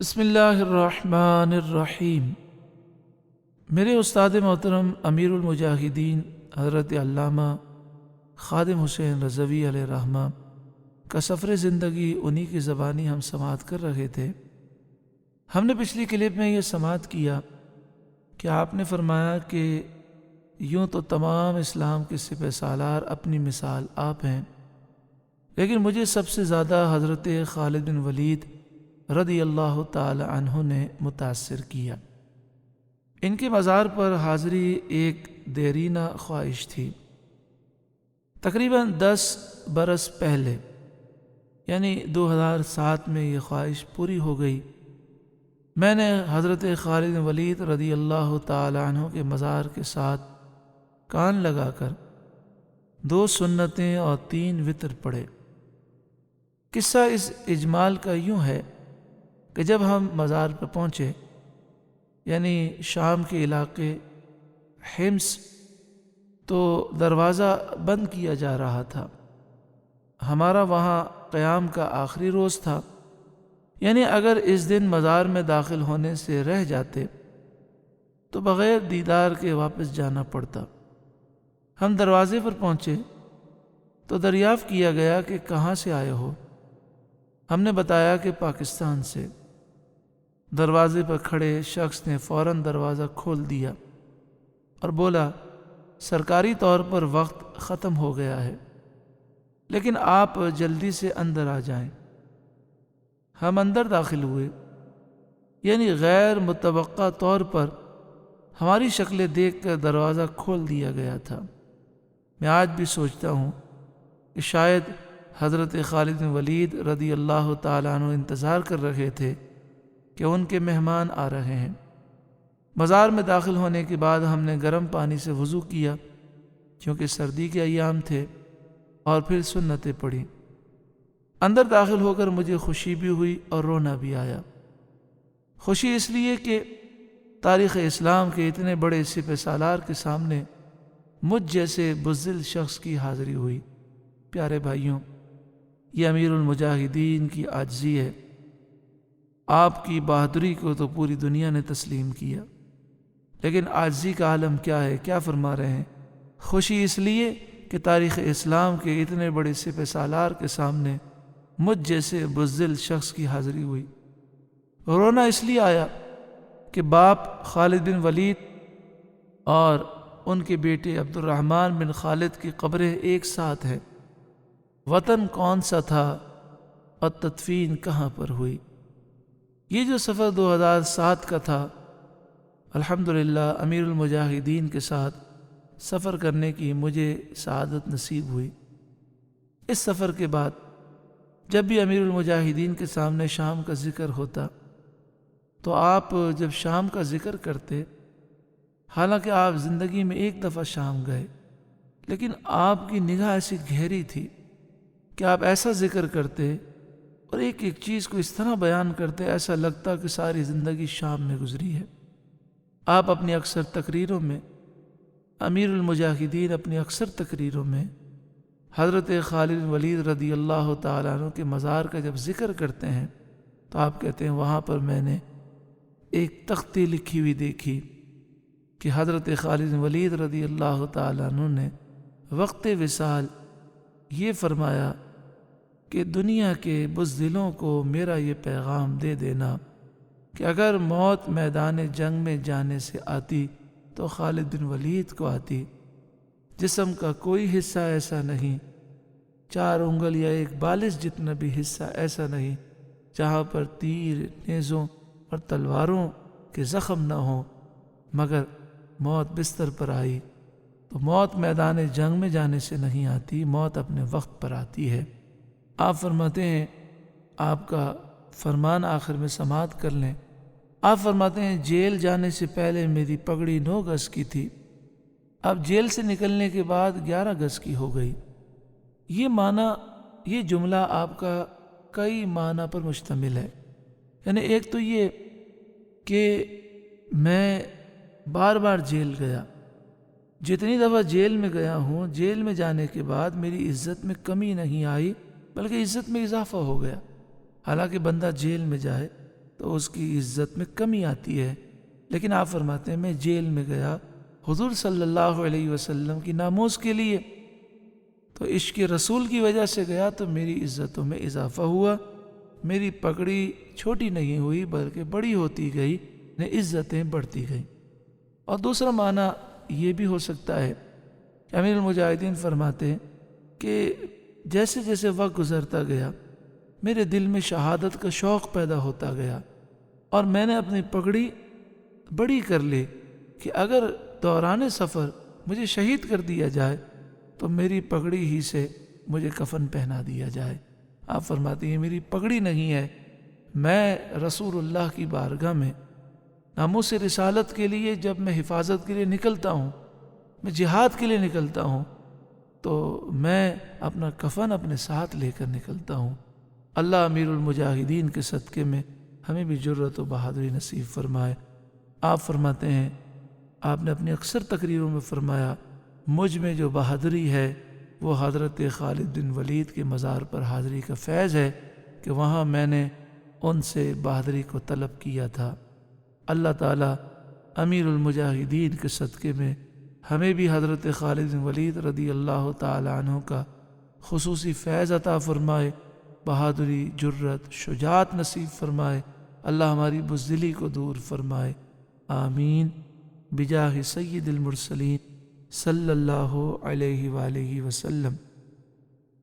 بسم اللہ الرحمن الرحیم۔ میرے استاد محترم امیر المجاہدین حضرت علامہ خادم حسین رضوی علیہ الرحمہ کا سفر زندگی انہی کی زبانی ہم سماعت کر رہے تھے۔ ہم نے پچھلی کلپ میں یہ سماعت کیا کہ آپ نے فرمایا کہ یوں تو تمام اسلام کے سپہ سالار اپنی مثال آپ ہیں، لیکن مجھے سب سے زیادہ حضرت خالد بن ولید رضی اللہ تعالی عنہ نے متاثر کیا۔ ان کے مزار پر حاضری ایک دیرینہ خواہش تھی۔ تقریباً 10 برس پہلے یعنی 2007 میں یہ خواہش پوری ہو گئی۔ میں نے حضرت خالد بن ولید رضی اللہ تعالی عنہ کے مزار کے ساتھ کان لگا کر 2 سنتیں اور 3 وتر پڑھے۔ قصہ اس اجمال کا یوں ہے کہ جب ہم مزار پر پہنچے، یعنی شام کے علاقے حمص، تو دروازہ بند کیا جا رہا تھا۔ ہمارا وہاں قیام کا آخری روز تھا، یعنی اگر اس دن مزار میں داخل ہونے سے رہ جاتے تو بغیر دیدار کے واپس جانا پڑتا۔ ہم دروازے پر پہنچے تو دریافت کیا گیا کہ کہاں سے آئے ہو؟ ہم نے بتایا کہ پاکستان سے۔ دروازے پر کھڑے شخص نے فوراً دروازہ کھول دیا اور بولا، سرکاری طور پر وقت ختم ہو گیا ہے، لیکن آپ جلدی سے اندر آ جائیں۔ ہم اندر داخل ہوئے، یعنی غیر متوقع طور پر ہماری شکلیں دیکھ کر دروازہ کھول دیا گیا تھا۔ میں آج بھی سوچتا ہوں کہ شاید حضرت خالد بن ولید رضی اللہ تعالیٰ عنہ انتظار کر رہے تھے کہ ان کے مہمان آ رہے ہیں۔ مزار میں داخل ہونے کے بعد ہم نے گرم پانی سے وضو کیا، کیونکہ سردی کے ایام تھے، اور پھر سنتیں پڑھی۔ اندر داخل ہو کر مجھے خوشی بھی ہوئی اور رونا بھی آیا۔ خوشی اس لیے کہ تاریخ اسلام کے اتنے بڑے سپہ سالار کے سامنے مجھ جیسے بزدل شخص کی حاضری ہوئی۔ پیارے بھائیوں، یہ امیر المجاہدین کی عاجزی ہے۔ آپ کی بہادری کو تو پوری دنیا نے تسلیم کیا، لیکن عاجزی کا عالم کیا ہے؟ کیا فرما رہے ہیں؟ خوشی اس لیے کہ تاریخ اسلام کے اتنے بڑے سپہ سالار کے سامنے مجھ جیسے بزدل شخص کی حاضری ہوئی۔ رونا اس لیے آیا کہ باپ خالد بن ولید اور ان کے بیٹے عبد الرحمن بن خالد کی قبریں ایک ساتھ ہیں۔ وطن کون سا تھا اور تدفین کہاں پر ہوئی؟ یہ جو سفر 2007 کا تھا، الحمدللہ امیر المجاہدین کے ساتھ سفر کرنے کی مجھے سعادت نصیب ہوئی۔ اس سفر کے بعد جب بھی امیر المجاہدین کے سامنے شام کا ذکر ہوتا تو آپ جب شام کا ذکر کرتے، حالانکہ آپ زندگی میں ایک دفعہ شام گئے، لیکن آپ کی نگاہ ایسی گہری تھی کہ آپ ایسا ذکر کرتے اور ایک ایک چیز کو اس طرح بیان کرتے، ایسا لگتا کہ ساری زندگی شام میں گزری ہے۔ آپ اپنی اکثر تقریروں میں، امیر المجاہدین اپنی اکثر تقریروں میں حضرت خالد بن ولید رضی اللہ تعالیٰ عنہ کے مزار کا جب ذکر کرتے ہیں تو آپ کہتے ہیں، وہاں پر میں نے ایک تختی لکھی ہوئی دیکھی کہ حضرت خالد بن ولید رضی اللہ تعالیٰ عنہ نے وقت وصال یہ فرمایا کہ دنیا کے بزدلوں کو میرا یہ پیغام دے دینا کہ اگر موت میدان جنگ میں جانے سے آتی تو خالد بن ولید کو آتی۔ جسم کا کوئی حصہ ایسا نہیں، 4 انگل یا 1 بالش جتنا بھی حصہ ایسا نہیں جہاں پر تیر، نیزوں اور تلواروں کے زخم نہ ہوں، مگر موت بستر پر آئی تو موت میدان جنگ میں جانے سے نہیں آتی، موت اپنے وقت پر آتی ہے۔ آپ فرماتے ہیں، آپ کا فرمان آخر میں سماعت کر لیں، آپ فرماتے ہیں، جیل جانے سے پہلے میری پگڑی 9 گز کی تھی، اب جیل سے نکلنے کے بعد 11 گز کی ہو گئی۔ یہ جملہ آپ کا کئی معنی پر مشتمل ہے۔ یعنی ایک تو یہ کہ میں بار بار جیل گیا، جتنی دفعہ جیل میں گیا ہوں، جیل میں جانے کے بعد میری عزت میں کمی نہیں آئی بلکہ عزت میں اضافہ ہو گیا۔ حالانکہ بندہ جیل میں جائے تو تو اس کی عزت میں کمی آتی ہے۔ لیکن آپ فرماتے ہیں میں جیل میں گیا حضور صلی اللہ علیہ وسلم کی ناموس کے لیے، تو عشق رسول کی وجہ سے گیا تو میری عزتوں میں اضافہ ہوا، میری پگڑی چھوٹی نہیں ہوئی بلکہ بڑی ہوتی گئی، عزتیں بڑھتی گئیں۔ اور دوسرا معنی یہ بھی ہو سکتا ہے کہ امیر المجاہدین فرماتے ہیں کہ جیسے جیسے وقت گزرتا گیا میرے دل میں شہادت کا شوق پیدا ہوتا گیا، اور میں نے اپنی پگڑی بڑی کر لی کہ اگر دوران سفر مجھے شہید کر دیا جائے تو میری پگڑی ہی سے مجھے کفن پہنا دیا جائے۔ آپ فرماتے ہیں میری پگڑی نہیں ہے، میں رسول اللہ کی بارگاہ میں ناموس رسالت کے لیے جب میں حفاظت کے لیے نکلتا ہوں، میں جہاد کے لیے نکلتا ہوں، تو میں اپنا کفن اپنے ساتھ لے کر نکلتا ہوں۔ اللہ امیر المجاہدین کے صدقے میں ہمیں بھی جرأت و بہادری نصیب فرمائے۔ آپ فرماتے ہیں، آپ نے اپنی اکثر تقریروں میں فرمایا مجھ میں جو بہادری ہے وہ حضرت خالد بن ولید کے مزار پر حاضری کا فیض ہے کہ وہاں میں نے ان سے بہادری کو طلب کیا تھا۔ اللہ تعالیٰ امیر المجاہدین کے صدقے میں ہمیں بھی حضرت خالد بن ولید رضی اللہ تعالیٰ عنہ کا خصوصی فیض عطا فرمائے، بہادری، جرت، شجاعت نصیب فرمائے، اللہ ہماری بزدلی کو دور فرمائے، آمین بجاہ سید المرسلین صلی اللہ علیہ وآلہ وسلم۔